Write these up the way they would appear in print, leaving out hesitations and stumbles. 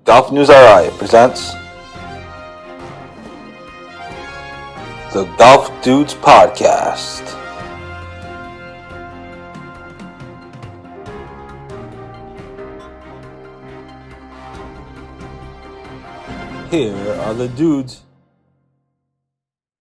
GolfNewsRI presents the Golf Dudes Podcast. Here are the dudes.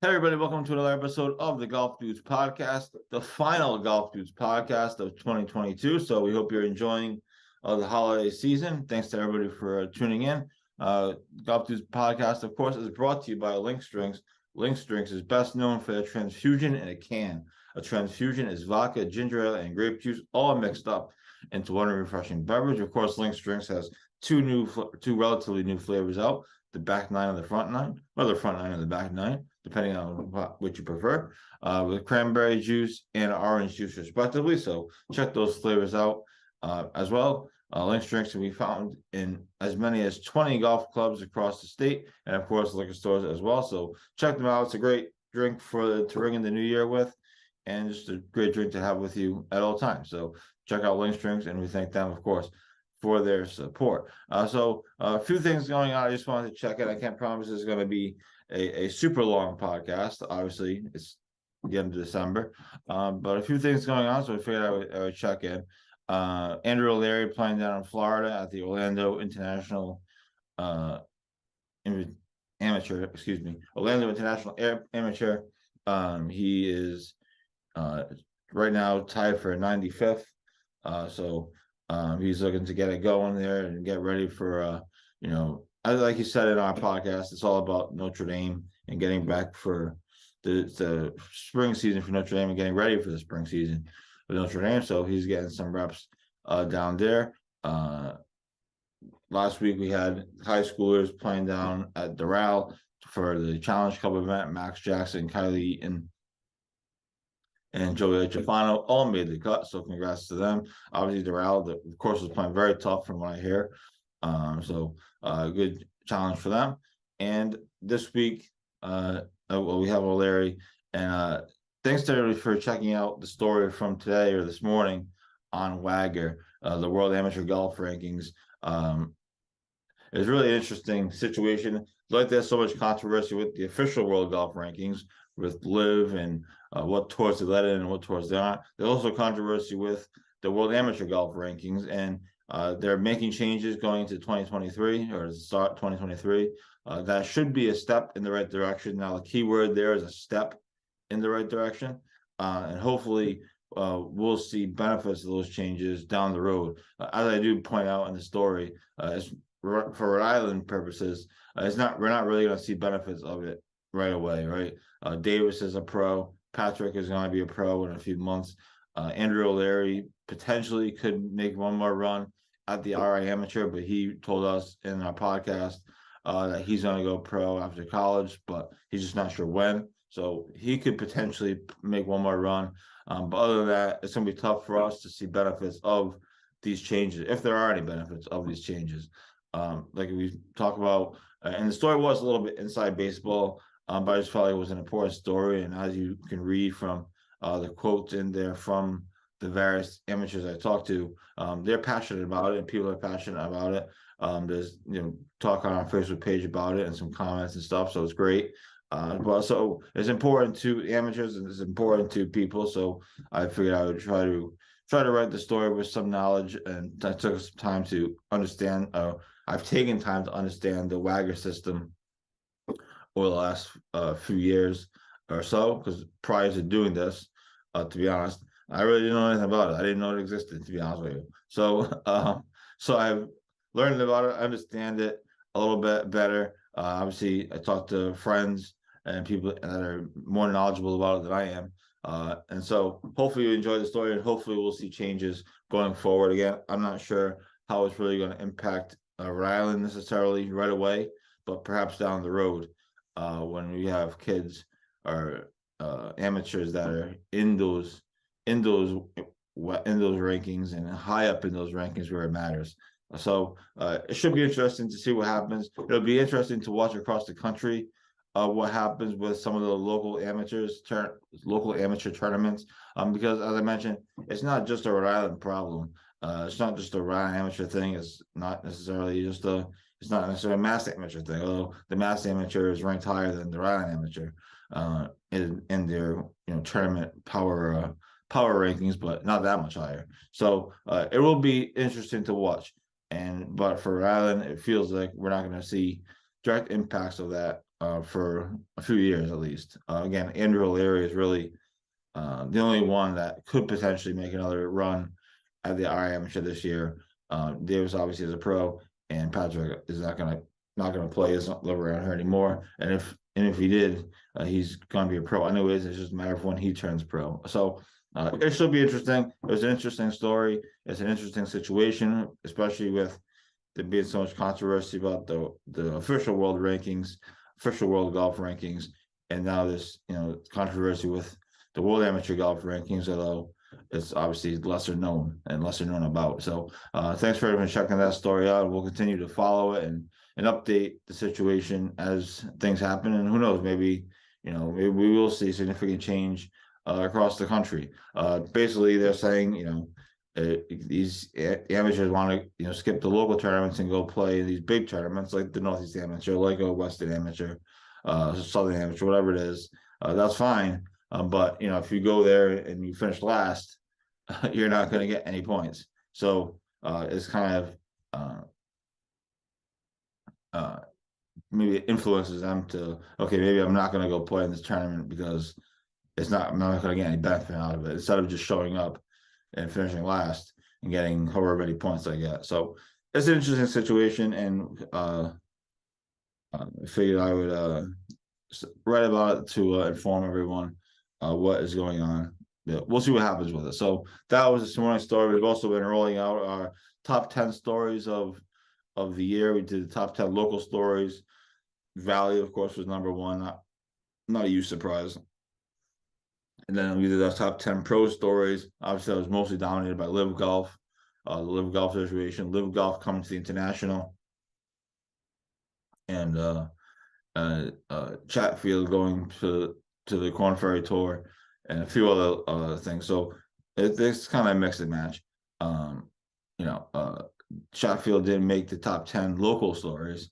Hey everybody, welcome to another episode of the Golf Dudes Podcast, the final Golf Dudes Podcast of 2022. So we hope you're enjoying the holiday season. Thanks to everybody for tuning in. Golf Dudes Podcast, of course, is brought to you by Lynx Drinks. Lynx Drinks is best known for their transfusion in a can. A transfusion is vodka, ginger ale, and grape juice all mixed up into one refreshing beverage. Of course, Lynx Drinks has two relatively new flavors out: the back nine and the front nine, or the front nine and the back nine, depending on what you prefer, with cranberry juice and orange juice respectively. So check those flavors out as well. Lynx Drinks can be found in as many as 20 golf clubs across the state, and of course liquor stores as well. So check them out. It's a great drink to ring in the new year with, and just a great drink to have with you at all times. So check out Lynx Drinks, and we thank them, of course, for their support. So a few things going on. I just wanted to check in. I can't promise it's going to be a super long podcast. Obviously, it's the end of December, but a few things going on, so I figured I would check in. Andrew O'Leary playing down in Florida at the Orlando International Amateur. Orlando International Amateur. He is right now tied for 95th. So he's looking to get it going there and get ready for like you said in our podcast, it's all about Notre Dame and getting back for the spring season for Notre Dame and getting ready for the spring season with Notre Dame. So he's getting some reps down there. Last week we had high schoolers playing down at Doral for the Challenge Cup event. Max Jackson, Kylie Eaton, and Joey Chafano all made the cut. So congrats to them. Obviously, Doral, of course, was playing very tough from what I hear. So good challenge for them. And this week, we have O'Leary. And thanks to everybody for checking out the story from today or this morning on Wagger, the World Amateur Golf Rankings. It's really an interesting situation. Like there's so much controversy with the official World Golf Rankings with LIV and what tours they let in and what tours they aren't. There's also controversy with the World Amateur Golf Rankings, and they're making changes going into 2023 or start 2023. That should be a step in the right direction. Now, the key word there is a step in the right direction, and hopefully we'll see benefits of those changes down the road. As I do point out in the story, for Rhode Island purposes, we're not really going to see benefits of it right away, right? Davis is a pro. Patrick is going to be a pro in a few months. Andrew O'Leary potentially could make one more run at the RI Amateur, but he told us in our podcast that he's going to go pro after college, but he's just not sure when. So he could potentially make one more run. But other than that, it's going to be tough for us to see benefits of these changes, if there are any benefits of these changes. Like we talk about, and the story was a little bit inside baseball, but I just felt like it was an important story. And as you can read from the quotes in there from the various amateurs I talked to, they're passionate about it, and people are passionate about it. There's talk on our Facebook page about it and some comments and stuff, so it's great. But so it's important to amateurs and it's important to people. So I figured I would try to write the story with some knowledge, and I took some time to understand. I've taken time to understand the Wagger system over the last few years or so, because prior to doing this, to be honest, I really didn't know anything about it. I didn't know it existed, to be honest with you. So I've learned about it, understand it a little bit better. Obviously, I talked to friends and people that are more knowledgeable about it than I am. And so hopefully you enjoy the story, and hopefully we'll see changes going forward. Again, I'm not sure how it's really going to impact Rhode Island necessarily right away, but perhaps down the road when we have kids or amateurs that are in those rankings and high up in those rankings where it matters. So it should be interesting to see what happens. It'll be interesting to watch across the country what happens with some of the local amateur tournaments, because as I mentioned, it's not just a Rhode Island problem. It's not just a Rhode Island amateur thing. It's not necessarily just a It's not necessarily a mass amateur thing, although the mass amateur is ranked higher than the Rhode Island amateur in their tournament power rankings, but not that much higher. So it will be interesting to watch. But for Rhode Island, it feels like we're not going to see direct impacts of that for a few years at least. Again, Andrew O'Leary is really the only one that could potentially make another run at the RI amateur this year. Davis obviously is a pro, and Patrick is not gonna play. He's not live around here anymore. And if he did, he's gonna be a pro anyways. It's just a matter of when he turns pro. So it should be interesting. It was an interesting story. It's an interesting situation, especially with there being so much controversy about the official world rankings, official world golf rankings, and now this controversy with the world amateur golf rankings, although it's obviously lesser known about. So thanks for everyone checking that story out. We'll continue to follow it and update the situation as things happen. And who knows, maybe maybe we will see significant change across the country. Basically, they're saying these amateurs want to skip the local tournaments and go play these big tournaments like the Northeast Amateur, like a Western Amateur, Southern Amateur, whatever it is. That's fine. But if you go there and you finish last, you're not going to get any points. So it's kind of maybe it influences them to, okay, maybe I'm not going to go play in this tournament because I'm not going to get any benefit out of it, instead of just showing up and finishing last and getting however many points I get. So it's an interesting situation, and I figured I would write about it to inform everyone what is going on. Yeah, we'll see what happens with it. So that was this morning's story. We've also been rolling out our top 10 stories of the year. We did the top 10 local stories. Valley, of course, was number one. Not a huge surprise. And then we did our top 10 pro stories. Obviously, that was mostly dominated by Live Golf, the Live Golf situation, Live Golf coming to the International, and Chatfield going to the Corn Ferry Tour, and a few other things. So it's kind of a mix and match. Chatfield didn't make the top 10 local stories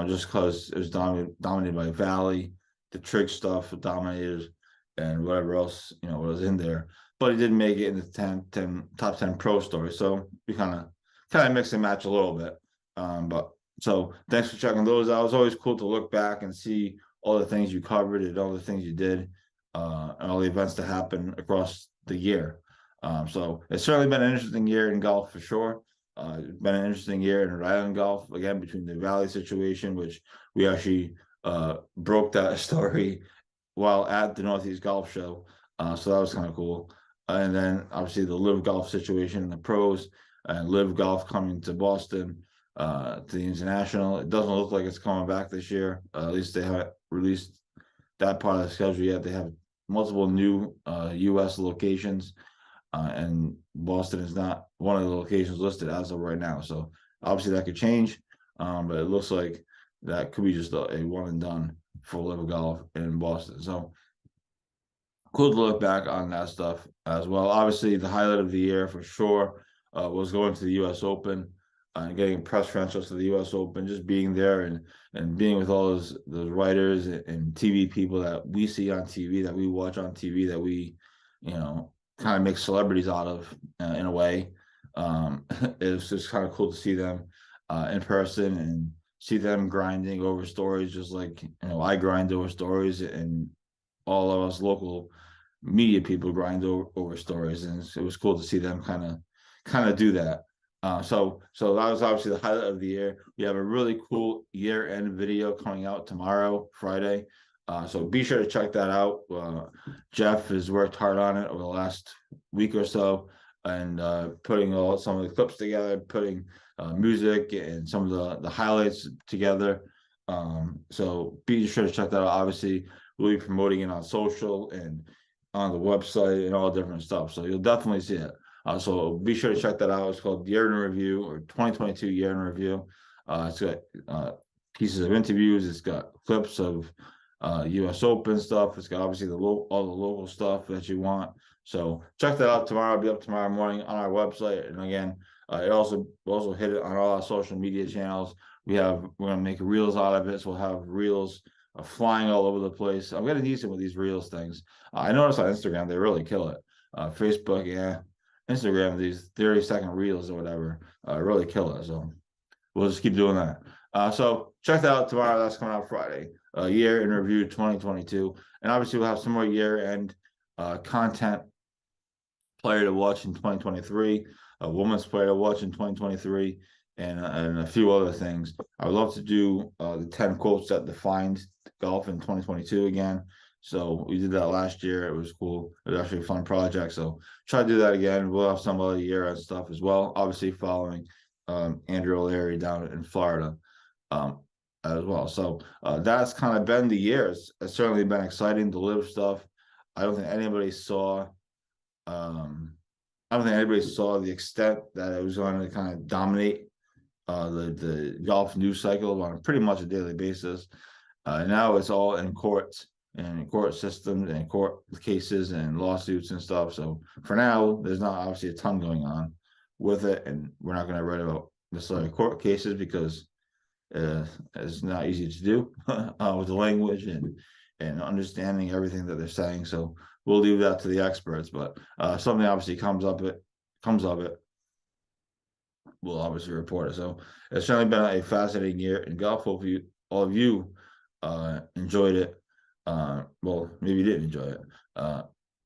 just because it was dominated by Valley. The Trig stuff dominated, and whatever else was in there, but he didn't make it in the top 10 pro stories. So we kind of mix and match a little bit. But so thanks for checking those out. It's always cool to look back and see all the things you covered and all the things you did, and all the events that happened across the year. So it's certainly been an interesting year in golf for sure. It's been an interesting year in Rhode Island golf, again, between the Valley situation, which we actually broke that story while at the Northeast Golf Show. So that was kind of cool. And then obviously the Live Golf situation in the pros, and Live Golf coming to Boston to the International. It doesn't look like it's coming back this year. At least they haven't released that part of the schedule yet. They have multiple new U.S. locations, and Boston is not one of the locations listed as of right now. So obviously that could change, but it looks like that could be just a one and done for Live Golf in Boston. So cool to look back on that stuff as well. Obviously, the highlight of the year for sure was going to the U.S. Open and getting press credentials to the U.S. Open, just being there and being with all those writers and TV people that we see on TV, that we watch on TV, that we, kind of make celebrities out of in a way. It's just kind of cool to see them in person and see them grinding over stories, just like I grind over stories, and all of us local media people grind over stories, and it was cool to see them kind of do that. So that was obviously the highlight of the year. We have a really cool year-end video coming out tomorrow, Friday. So be sure to check that out. Jeff has worked hard on it over the last week or so, and putting some of the clips together, putting music and some of the highlights together. So be sure to check that out. Obviously, we'll be promoting it on social and on the website and all different stuff. So you'll definitely see it. So be sure to check that out. It's called Year in Review, or 2022 Year in Review. It's got pieces of interviews. It's got clips of U.S. Open stuff. It's got obviously all the local stuff that you want. So check that out tomorrow. It'll be up tomorrow morning on our website. And again, it also hit it on all our social media channels. we're gonna make reels out of it. So we'll have reels flying all over the place. I'm getting decent with these reels things. I noticed on Instagram they really kill it. Facebook, yeah, Instagram, these 30-second reels or whatever, really kill it. So we'll just keep doing that. So check that out tomorrow. That's coming out Friday. Year in review 2022, and obviously we'll have some more year-end content. Player to watch in 2023, a women's player to watch in 2023, and a few other things. I would love to do the 10 quotes that defined golf in 2022 again. So we did that last year. It was cool. It was actually a fun project. So try to do that again. We'll have some other year-end stuff as well. Obviously following Andrew O'Leary down in Florida as well. So that's kind of been the year. It's certainly been exciting to live stuff. I don't think anybody saw the extent that it was going to kind of dominate the golf news cycle on pretty much a daily basis. Now it's all in courts and court systems and court cases and lawsuits and stuff. So for now, there's not obviously a ton going on with it, and we're not going to write about necessarily court cases because it's not easy to do with the language and understanding everything that they're saying. So we'll leave that to the experts, but something obviously comes of it, we'll obviously report it. So it's certainly been a fascinating year in golf. Hope all of you enjoyed it. Well, maybe you didn't enjoy it.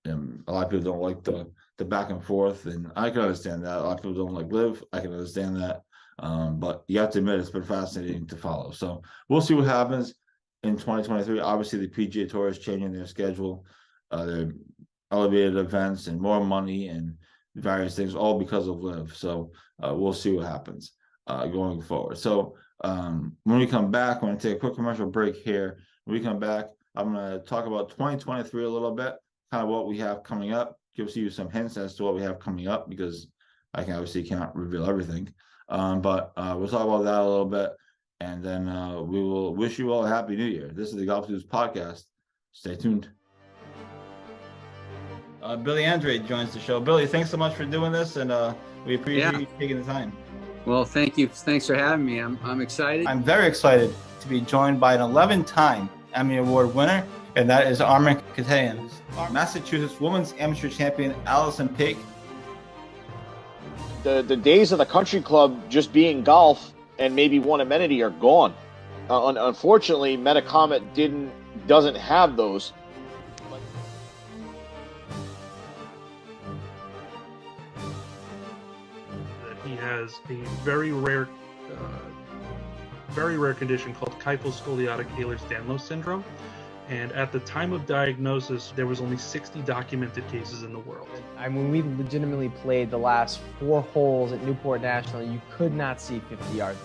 And a lot of people don't like the back and forth, and I can understand that. A lot of people don't like live. I can understand that. But you have to admit it's been fascinating to follow. So we'll see what happens in 2023. Obviously, the PGA Tour is changing their schedule. Their elevated events and more money and various things, all because of live. So we'll see what happens going forward. So when we come back, I'm going to take a quick commercial break here. When we come back, I'm going to talk about 2023 a little bit, kind of what we have coming up, give you some hints as to what we have coming up, because I can obviously cannot reveal everything. But we'll talk about that a little bit, and then we will wish you all a happy new year. This is the Golf News Podcast. Stay tuned. Billy Andre joins the show. Billy, thanks so much for doing this, and we appreciate you taking the time. Well, thank you. Thanks for having me. I'm excited. I'm very excited to be joined by an 11-time Emmy Award winner, and that is Armin Katayan. Massachusetts Women's Amateur Champion Allison Paik. The days of the country club just being golf and maybe one amenity are gone. Unfortunately, Metacomet doesn't have those. He has a very rare condition called kyphoscoliotic Ehlers-Danlos syndrome. And at the time of diagnosis, there was only 60 documented cases in the world. I mean, we legitimately played the last 4 holes at Newport National. You could not see 50 yards.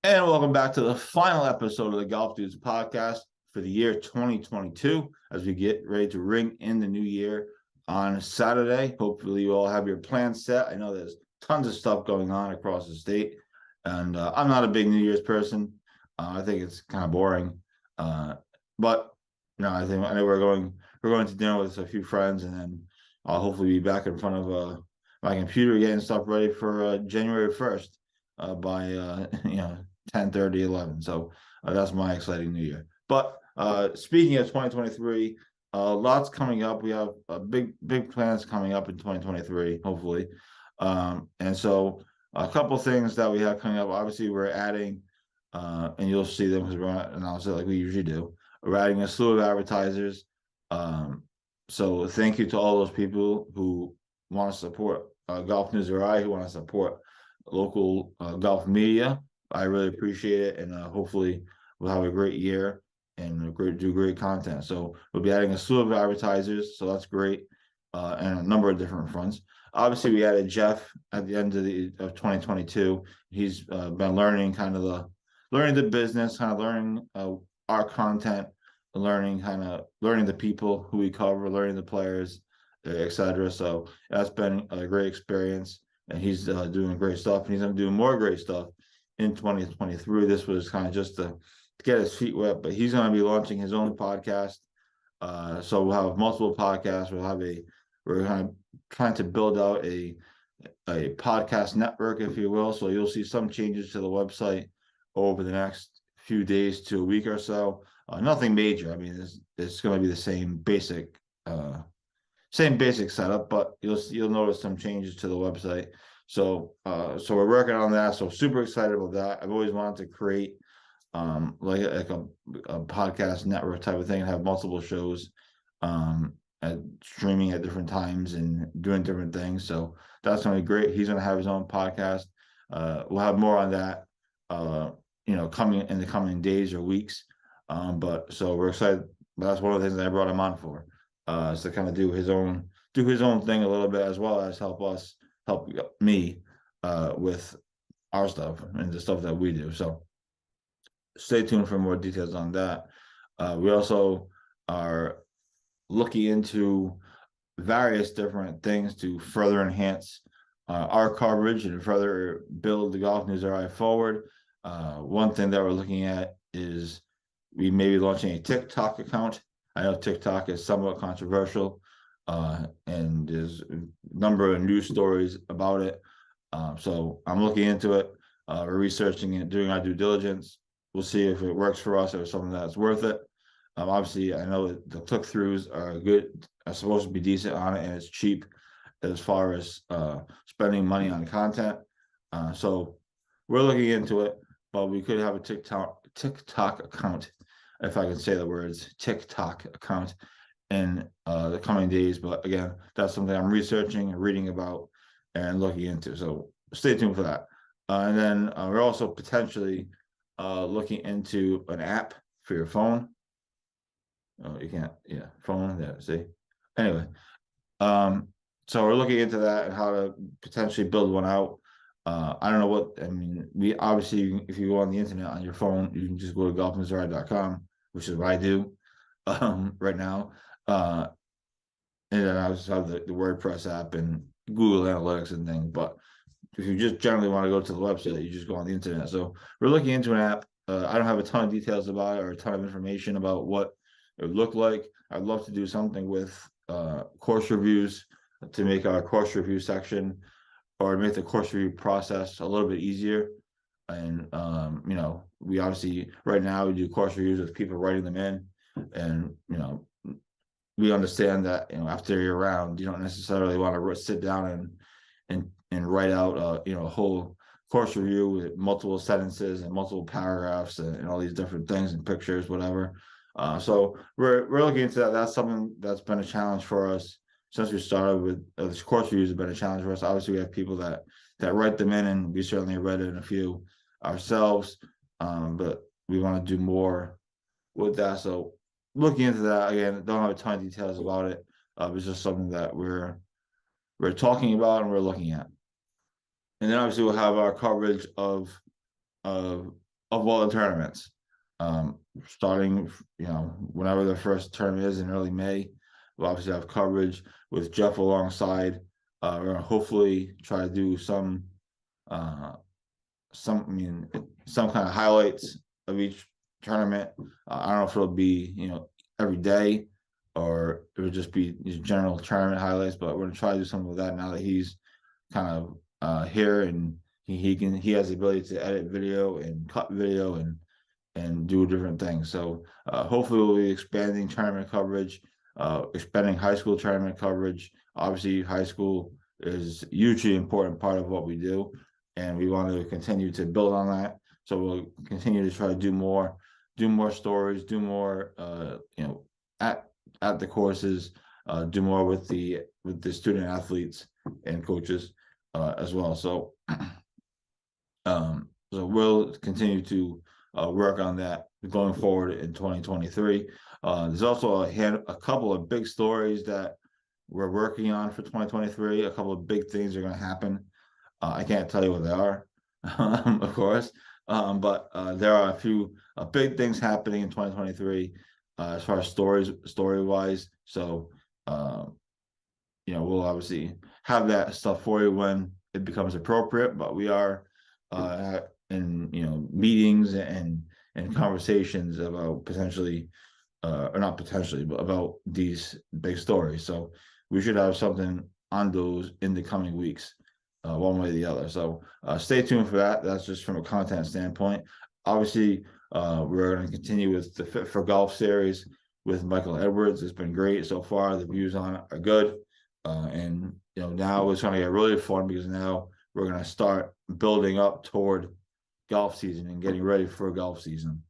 And welcome back to the final episode of the Golf Dudes Podcast for the year 2022, as we get ready to ring in the new year on Saturday. Hopefully you all have your plans set. I know there's tons of stuff going on across the state, and I'm not a big New Year's person. I think it's kind of boring, but I know we're going to dinner with a few friends, and then I'll hopefully be back in front of my computer getting stuff ready for January 1st by 10:30, 11. So that's my exciting new year. But speaking of 2023, lots coming up. We have big plans coming up in 2023, hopefully. And so a couple things that we have coming up. Obviously, we're adding, and you'll see them because we're going to announce it like we usually do. We're adding a slew of advertisers. So thank you to all those people who want to support GolfNewsRI, who want to support local golf media. I really appreciate it, and hopefully we'll have a great year and do great content. So we'll be adding a slew of advertisers, so that's great, and a number of different fronts. Obviously, we added Jeff at the end of 2022. He's been learning the business, kind of learning our content, learning the people who we cover, learning the players, etc. So that's been a great experience, and he's doing great stuff, and he's going to do more great stuff in 2023. This was kind of just to get his feet wet, but he's going to be launching his own podcast So we'll have multiple podcasts. We're kind of trying to build out a podcast network, if you will. So you'll see some changes to the website over the next few days to a week or so. Nothing major. I mean, it's going to be the same basic setup, but you'll notice some changes to the website. So we're working on that. So super excited about that. I've always wanted to create like a podcast network type of thing and have multiple shows streaming at different times and doing different things. So that's gonna be great. He's gonna have his own podcast. We'll have more on that coming in the coming days or weeks. But so we're excited. That's one of the things that I brought him on for. Is to kind of do his own thing a little bit, as well as help me with our stuff and the stuff that we do. So stay tuned for more details on that. We also are looking into various different things to further enhance our coverage and further build the GolfNewsRI forward. One thing that we're looking at is we may be launching a TikTok account. I know TikTok is somewhat controversial, and there's a number of news stories about it. So I'm looking into it. We're researching it, doing our due diligence. We'll see if it works for us or if something that's worth it. Obviously, I know that the click-throughs are supposed to be decent on it, and it's cheap as far as spending money on content. So we're looking into it, but we could have a TikTok account, if I can say the words, TikTok account in the coming days. But again, that's something I'm researching and reading about and looking into. So stay tuned for that. And then we're also potentially looking into an app for your phone. Oh, you can't, yeah, phone, yeah, see. Anyway, so we're looking into that and how to potentially build one out. I don't know what, I mean, we obviously, if you go on the internet on your phone, you can just go to GolfNewsRI.com, which is what I do right now. And then I just have the WordPress app and Google Analytics and things. But if you just generally want to go to the website, you just go on the internet. So we're looking into an app. I don't have a ton of details about it or a ton of information about what it would look like. I'd love to do something with course reviews to make our course review section or make the course review process a little bit easier. And we obviously right now we do course reviews with people writing them in, and we understand that after you're around, you don't necessarily want to sit down and write out a whole course review with multiple sentences and multiple paragraphs and all these different things and pictures, whatever. So we're looking into that. That's something that's been a challenge for us since we started with this course reviews. Have been a challenge for us. Obviously, we have people that write them in, and we certainly read it in a few ourselves. But we want to do more with that. So looking into that again, don't have a ton of details about it. It's just something that we're talking about and we're looking at. And then obviously we'll have our coverage of all the tournaments. Starting, whenever the first tournament is in early May, we'll obviously have coverage with Jeff alongside. We're gonna hopefully try to do some kind of highlights of each tournament. I don't know if it'll be, every day or it would just be general tournament highlights, but we're gonna try to do something with that now that he's kind of here and he has the ability to edit video and cut video and do different things. So hopefully we'll be expanding tournament coverage, expanding high school tournament coverage. Obviously, high school is a hugely important part of what we do, and we want to continue to build on that. So we'll continue to try to do more stories, do more, at the courses, do more with the student athletes and coaches as well. So, so we'll continue to work on that going forward in 2023. There's also a couple of big stories that we're working on for 2023. A couple of big things are going to happen. I can't tell you what they are, of course, but there are a few big things happening in 2023 as far as story wise. So, we'll obviously have that stuff for you when it becomes appropriate. But we are in meetings and conversations about potentially or not potentially, but about these big stories. So we should have something on those in the coming weeks, one way or the other. So stay tuned for that. That's just from a content standpoint. Obviously, we're going to continue with the Fit for Golf series with Michael Edwards. It's been great so far. The views on it are good. And now it's going to get really fun because now we're going to start building up toward golf season and getting ready for golf season.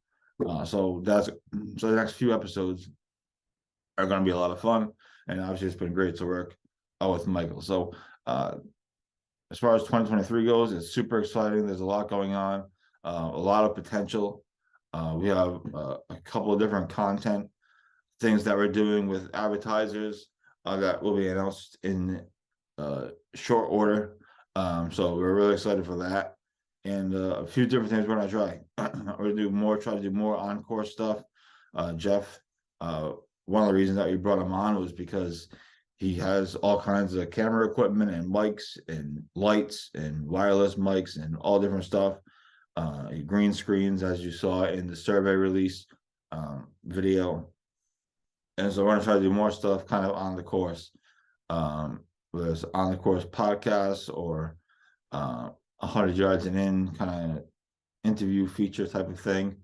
So the next few episodes are going to be a lot of fun, and obviously it's been great to work with Michael. So as far as 2023 goes, it's super exciting. There's a lot going on, a lot of potential. We have a couple of different content things that we're doing with advertisers that will be announced in short order. So we're really excited for that. And a few different things we're gonna try. We're gonna try to do more on-course stuff. Jeff, one of the reasons that we brought him on was because he has all kinds of camera equipment and mics and lights and wireless mics and all different stuff. Green screens, as you saw in the survey release video. And so we're gonna try to do more stuff kind of on the course. Whether it's on the course podcasts or 100 yards and in kind of interview feature type of thing.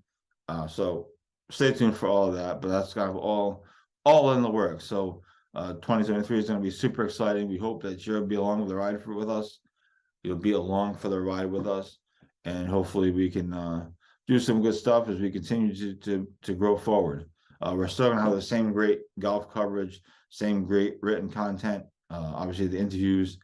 So stay tuned for all of that, but that's kind of all in the works. So 2023 is going to be super exciting. We hope that you'll be along the ride with us. You'll be along for the ride with us, and hopefully we can do some good stuff as we continue to grow forward. We're still going to have the same great golf coverage, same great written content. Obviously the interviews,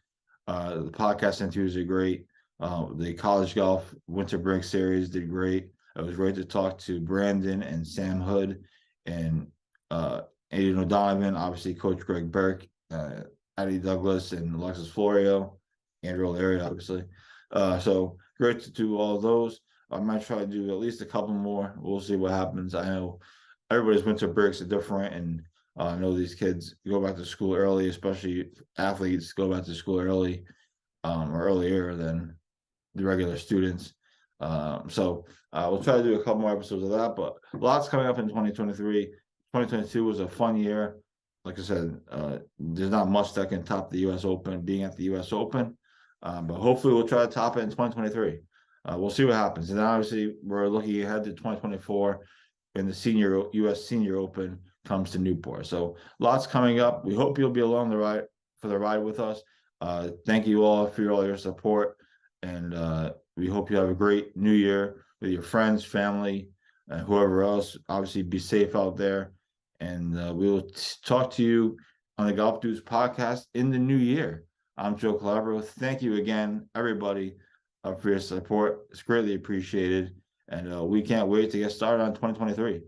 the podcast interviews are great. The college golf winter break series did great. It was great to talk to Brandon and Sam Hood and Aiden O'Donovan, obviously Coach Greg Burke, Addie Douglas, and Alexis Florio, Andrew O'Leary, obviously. So great to do all of those. I might try to do at least a couple more. We'll see what happens. I know everybody's winter breaks are different, and I know these kids go back to school early, especially athletes go back to school early or earlier than the regular students. So we'll try to do a couple more episodes of that, but lots coming up in 2023. 2022 was a fun year. Like I said, there's not much that can top the U.S. Open, being at the U.S. Open, but hopefully we'll try to top it in 2023. We'll see what happens. And obviously we're looking ahead to 2024 when the U.S. Senior Open comes to Newport. So lots coming up. We hope you'll be along for the ride with us. Thank you all for all your support, and we hope you have a great new year with your friends, family, and whoever else. Obviously, be safe out there, and we will talk to you on the Golf Dudes podcast in the new year. I'm Joe Calabro. Thank you again, everybody, for your support. It's greatly appreciated, and we can't wait to get started on 2023.